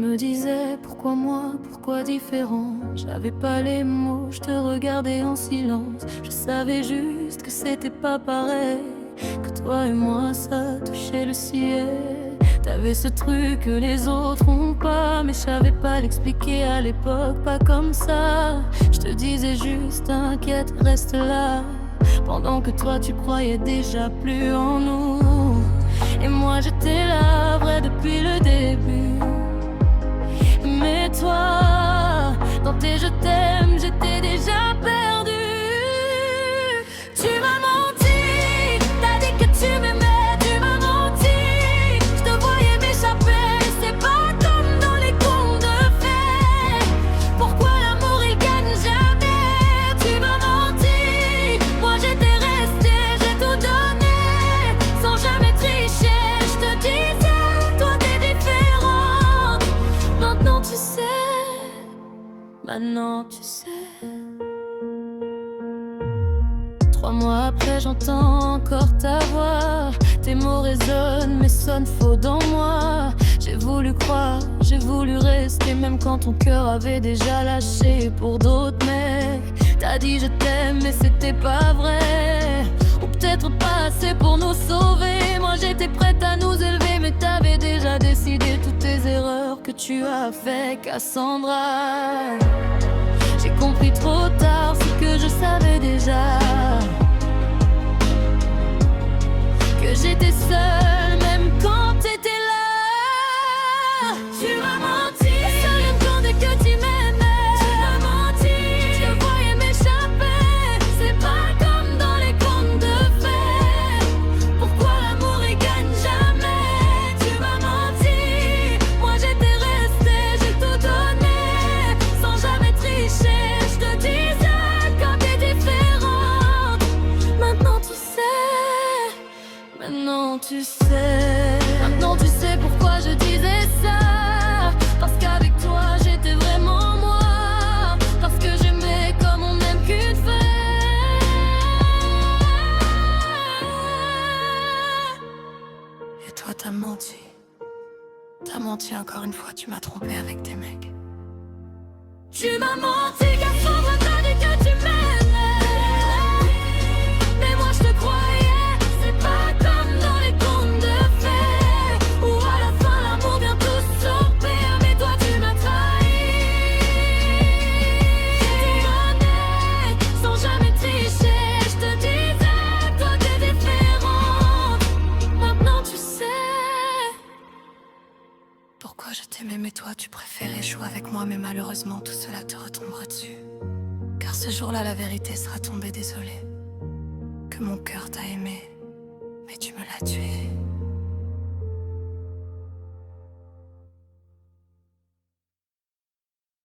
me disais pourquoi moi, pourquoi différent. J'avais pas les mots, je te regardais en silence. Je savais juste que c'était pas pareil, que toi et moi ça touchait le ciel. T'avais ce truc que les autres ont pas, mais je savais pas l'expliquer à l'époque, pas comme ça. Je te disais juste t'inquiète, reste là, pendant que toi tu croyais déjà plus en nous. Et moi j'étais là, vrai depuis le début. Mais toi, dans tes je t'aime, j'étais déjà perdue. Tu m'as menti, t'as dit que tu m'aimais, tu m'as menti. Je te voyais m'échapper, c'est pas comme dans les contes de fées. Pourquoi l'amour il gagne jamais? Tu m'as menti, moi j'étais restée, j'ai tout donné, sans jamais tricher. Je te disais, toi t'es différente. Maintenant tu sais, maintenant tu sais. 3 mois après j'entends encore ta voix. Tes mots résonnent mais sonnent faux dans moi. J'ai voulu croire, j'ai voulu rester, même quand ton cœur avait déjà lâché pour d'autres mecs. T'as dit je t'aime mais c'était pas vrai, ou peut-être pas assez pour nous sauver. Moi j'étais prête à nous élever, mais t'avais déjà décidé toutes tes erreurs que tu as fait, Cassandra. J'ai compris trop tard ce que je savais déjà, que j'étais seule même quand t'étais là. Tu m'as menti, ça vient de quand dès que tu m'aimais. Tu m'as menti, je te voyais m'échapper, c'est pas comme dans les contes de fées. Pourquoi l'amour il gagne jamais? Tu m'as menti, moi j'étais restée, j'ai tout donné, sans jamais tricher. Je te disais quand t'es différente. Maintenant tu sais, maintenant tu sais. Maintenant tu sais pourquoi je disais ça. Parce qu'avec toi j'étais vraiment moi. Parce que j'aimais comme on aime qu'une fois. Et toi t'as menti. T'as menti encore une fois, tu m'as trompé avec tes mecs. Tu m'as menti, Cassandra, t'as dit que tu m'aimais. Mais moi je te croyais, c'est pas comme dans les contes de fées, où à la fin l'amour vient tout sauver. Mais toi tu m'as trahi, j'ai tout donné, sans jamais tricher. Je te disais, toi t'es différente. Maintenant tu sais pourquoi je t'aimais, mais toi tu préférais jouer avec moi. Mais malheureusement tout cela te retombera dessus, car ce jour-là la vérité sera tombée. Désolée, que mon cœur t'a aimé